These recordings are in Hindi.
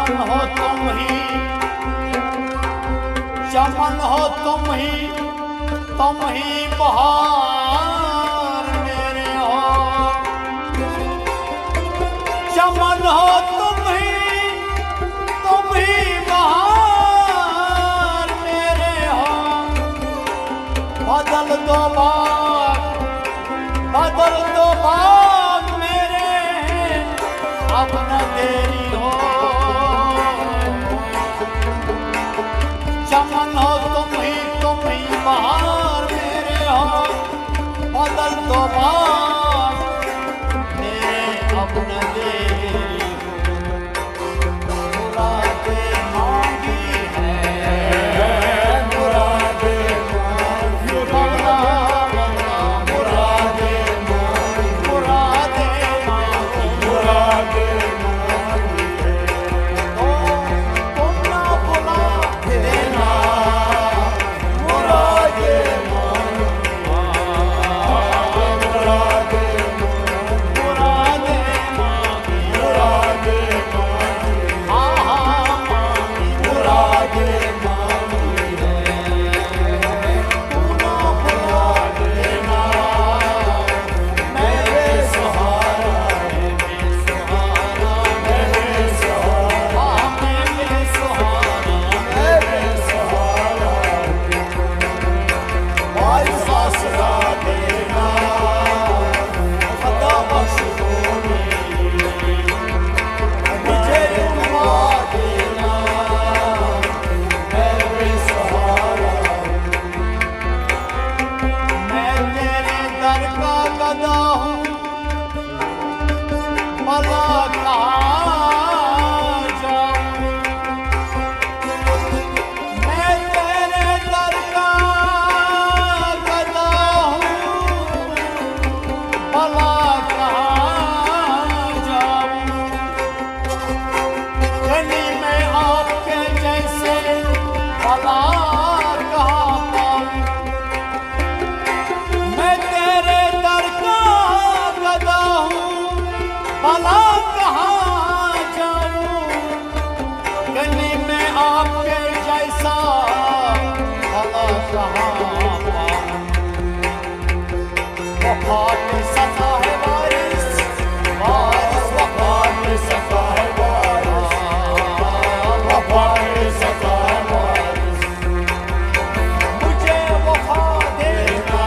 चमन हो तुम ही, चमन हो तुम ही बहार मेरे हो। चमन हो तुम ही बहार मेरे हो। बदल दो बाग मेरे, अब न देरी हो। चमन हो तुम ही बहार मेरे हो। बदल दो बाग मेरे, अब न देरी हो। मुरादें मांगी है, मुरादें मांगी, मुरादें मांगी, मुरादें मांगी, मुरादें मांगी है। तो तुम ना बुला देना, मुरादें मांगी, मुरादें मांगी, मुरादें मांगी, हाँ हाँ मांगी, मुरादें मांगी है। तुम ना बुला देना, मैं बेसहारा, मैं बेसहारा, मैं बेसहारा, हाँ मैं बेसहारा, मैं बेसहारा। वारिस आसरा देना, खुदा बख्श दो मेरी, मुझे रुलवा देना, मैं बेसहारा। मैं तेरे दर का गदा हूँ, भला कहाँ जाऊँ। मैं तेरे दर का गदा हूँ, भला कहाँ जाऊँ। गली में आपके जैसे भला कहाँ पाऊँ। मैं तेरे दर का गदा हूँ, भला कहाँ जाऊँ। गली में आपके जैसा भला कहाँ पाऊँ। वफा की सजा है वारिस, वारिस वफा की सजा है वारिस, वफा की सजा है वारिस। मुझे वफा देना,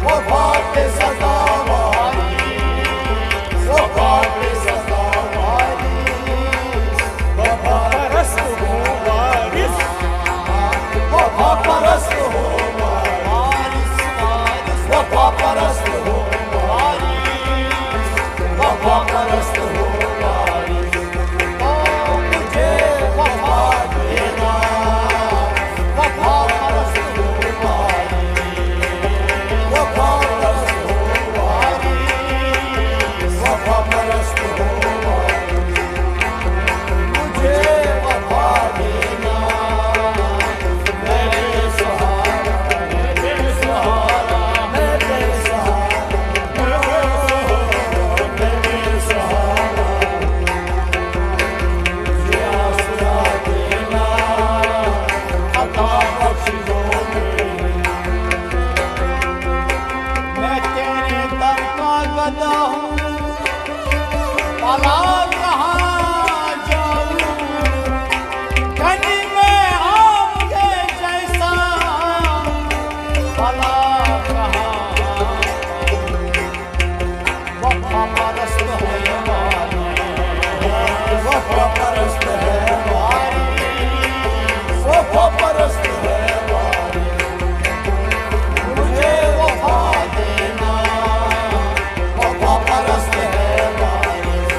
वफा की सजा वारिस, वफा की सजा वारिस। वफा परस्त हो वारिस, वफा परस्त हो वारिस, वफा परस्त हो वारिस, वफा परस्त हो वारिस। ओ मुझे वफा देना, वफा परस्त हो वारिस, वफा परस्त हो वारिस, वफा परस्त हो वारिस। मुझे वफा देना, मैं बेसहारा, मैं बेसहारा, मैं बेसहारा, मैं बेसहारा। मुझे आसरा देना, अता बख्श दो मेरी। मैं तेरे दर का गदा हूँ, भला कहाँ जाऊँ। गली में आपके जैसा भला कहाँ पाऊँ। वफा परस्त है वारिस, वफा परस्त है वारिस, वफा परस्त है वारिस। मुझे वफा देना, वफा परस्त है वारिस,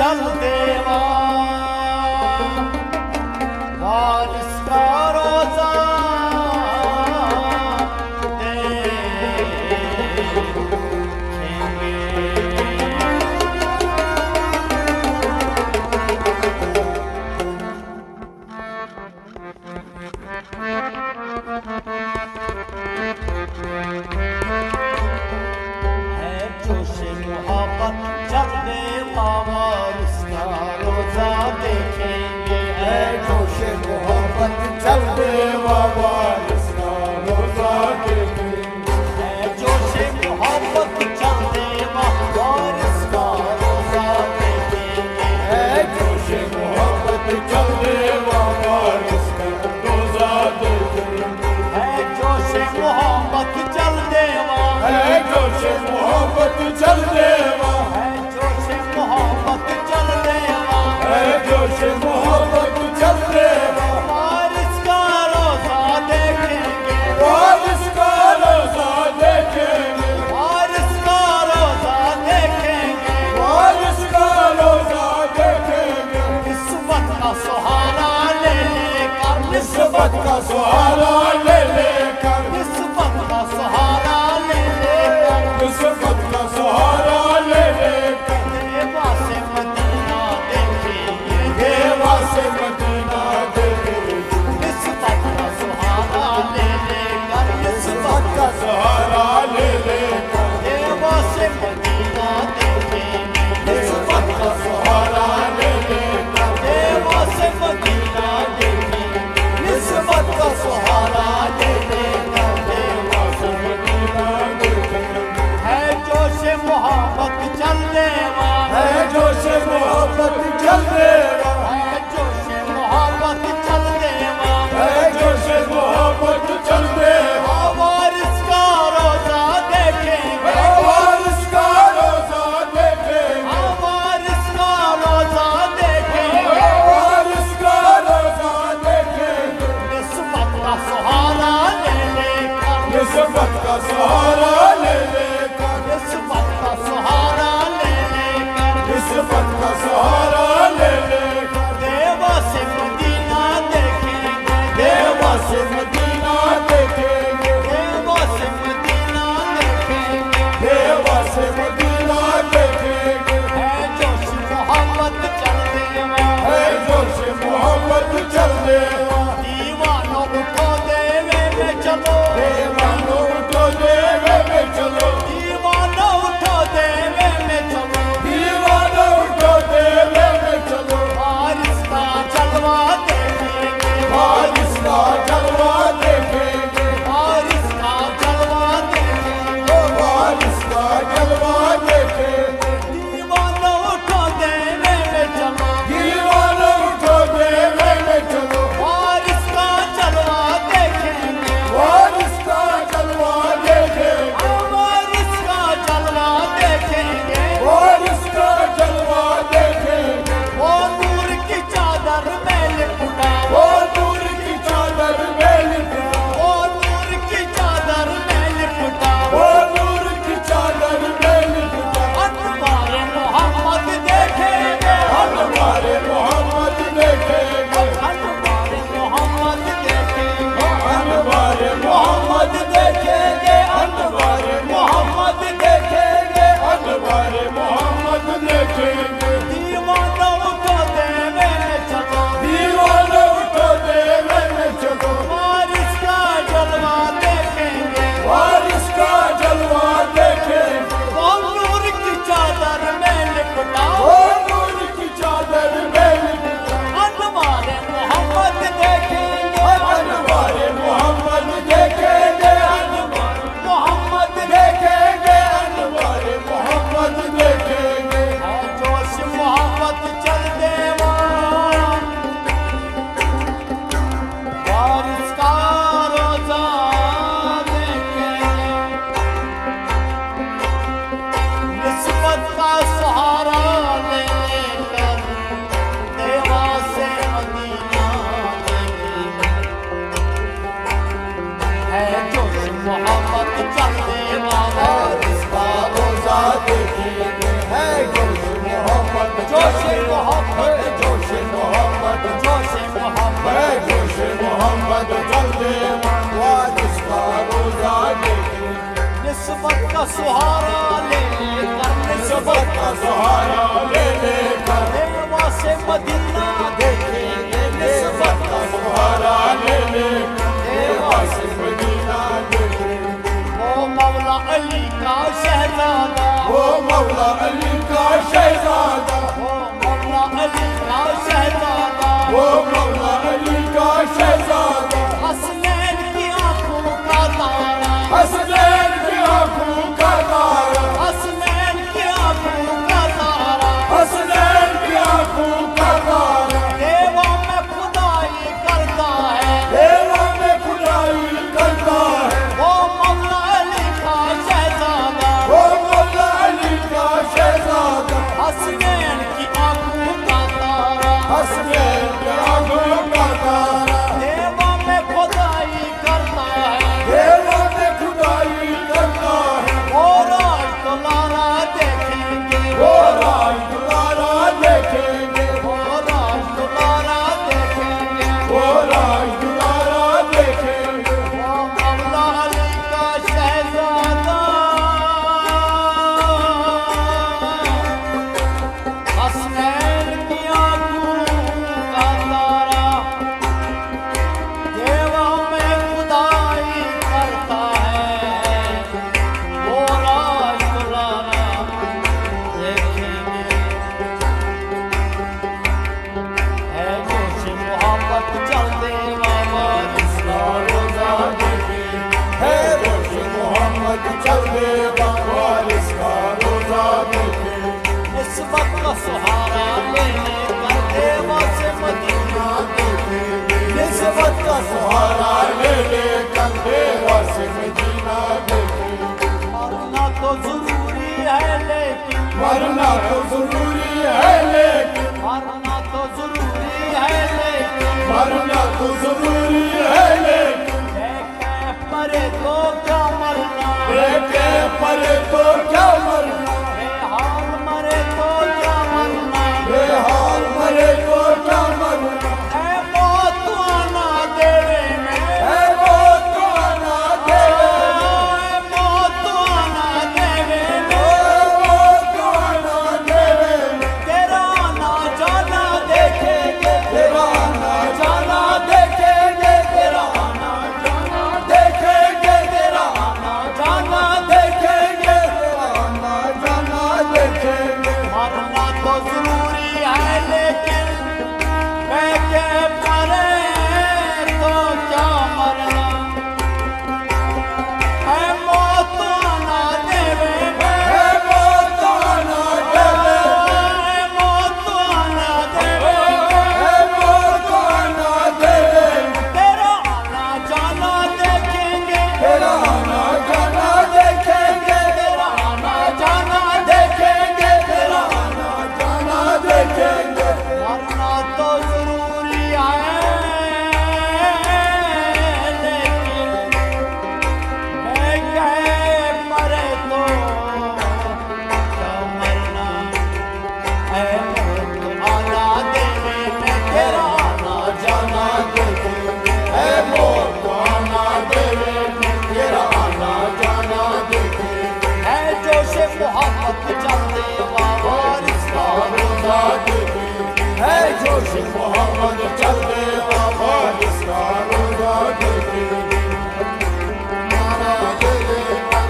चल देवा वारिस का रोजा वारिस का रोजा देखेंगे है जोश मोहब्बत चल देवा वारिस का रोजा देखेंगे है जोश मोहब्बत चल देवा वारिस का रोजा देखेंगे है जोश मोहब्बत चल देवा वारिस का रोजा देखेंगे है जोश मोहब्बत चल देवा है जोश मोहब्बत चल देवा मोहब्बत चल देवा है जोश मोहब्बत चल देवा वारिस का रोजा देखेंगे वारिस का रोजा देखेंगे वारिस का रोजा देखेंगे वारिस का रोजा देखेंगे किस्मत का सहारा ले लेकर किस्मत का सहारा ले लेकर किस्मत का सहारा ले लेकर किस्मत का सहारा ले लेकर से मदीना देखेंगे किस्मत का सहारा ले लेकर किस्मत का सहारा ले लेकर देवा से मदीना देखेंगे किस्मत का सहारा ले लेकर देवा से मदीना देखेंगे किस्मत का सहारा ले लेकर देवा से मदीना देखेंगे है जोश मोहब्बत चल देवा है जोश मोहब्बत चल देवा है जोश मोहब्बत चल देवा है जोश मोहब्बत चल देवा वारिस का रोजा देखेंगे वारिस का रोजा देखेंगे वारिस का रोजा देखेंगे वारिस का रोजा देखेंगे किस्मत का सहारा ले लेकर किस्मत का सहारा ले लेकर किस्मत का सहारा ले लेकर किस्मत का सहारा ले लेकर देवा से मदीना देखेंगे देवा से मदीना देखेंगे देवा से मदीना देखेंगे देवा से मदीना देखेंगे है जोश मोहब्बत चल देवा है जोश मोहब्बत चल देवा दीवानों उठो देवे में चलो दीवानों उठो देवे में चलो सहारा ले लेकर निस्बत का सहारा ले लेकर देवा से मदीना देखेंगे निस्बत का सहारा ले लेकर देवा से मदीना देखेंगे ओ मौला अली का शहजादा ओ मौला अली का शहजादा ओ मौला अली का शहजादा ओ मौला अली का शहजादा हसनैन की आंखों का तारा हसनैन की आंखों का तारा हसनैन की आंखों का तारा हसनैन की आंखों का तारा देवा में खुदाई करता है देवा में खुदाई करता है वो मौला अली का शहजादा वो मौला अली का शहजादा हसनैन की आंखों का तारा हसनैन की आंखों का तारा देवा में खुदाई करता है देवा में खुदाई करता है वो राज दुलारा देखेंगे वो राज दुलारा देखेंगे वो राज दुलारा देखेंगे वो राज दुलारा देखेंगे वो मौला अली का शहजादा हसनैन की आंखों का तारा देवा में खुदाई करता है वो राज दुलारा देखेंगे है जोश मोहब्बत चल देवा वारिसा रोजा देखेंगे है जोश मोहब्बत चल देवा वारिसा रोजा देखेंगे निस्बत का सहारा लेने का देवा से मदीना देखेंगे निस्बत का सहारा ले लेकर देवा से मदीना देखेंगे मरना तो जरूरी है लेकिन मरना तो जरूरी है लेकिन मरना तो जरूरी है लेकिन मरना तो जरूरी है लेकिन देखे परे तो क्या मरना देखे परे तो क्या मरना बेहाल मरे तो क्या मरना बेहाल मरे तो क्या मरना है मौत आना देवे में है मौत आना देवे है मौत आना देवे में मौत आना देवे में तेरा आना जाना देखेंगे तेरा आना जाना देखेंगे तेरा आना जाना देखेंगे तेरा आना जाना देखेंगे तेरा आना जाना देखेंगे मरना तो जरूरी है लेकिन मैं के परे तो क्या मरना है मौत आना देवे है मौत आना देवे है मौत आना देवे है मौत आना देवे तेरा आना जाना देखेंगे तेरा आना जाना देखेंगे तेरा आना जाना देखेंगे तेरा आना जाना देखेंगे मरना तो जरूरी है लेकिन मैं कहे मरे तो क्या मरना है मौत आना देवे में तेरा आना जाना देखेंगे है मौत आना देवे में तेरा आना जाना देखेंगे है जोश मोहब्बत चल देवा वारिसा रोजा देखेंगे है जोश मोहब्बत चल देवा वारिसा रोजा देखेंगे मारा देवे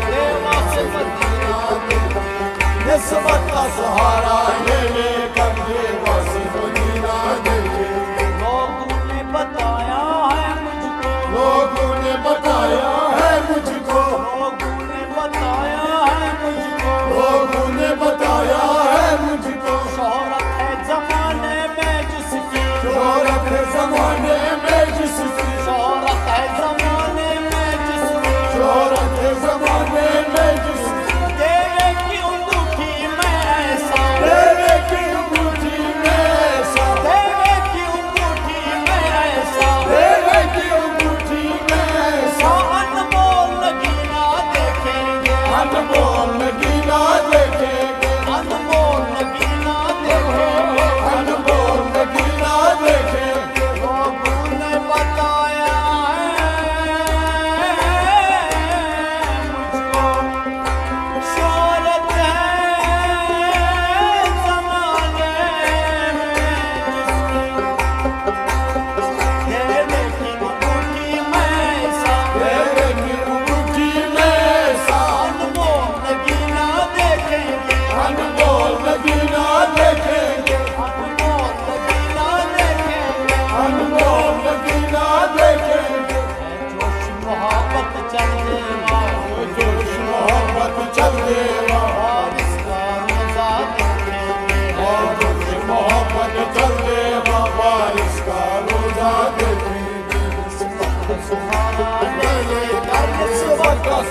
देवा से मदीना देखेंगे निस्बत का सहारा ले लेकर देवा से मदीना देखेंगे लोगों ने बताया है मुझको लोगों ने बताया है मुझको लोगों ने बताया है मुझको लोगों ने बताया है मुझको शोहरत है जमाने में जिसकी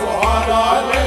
सहारा ले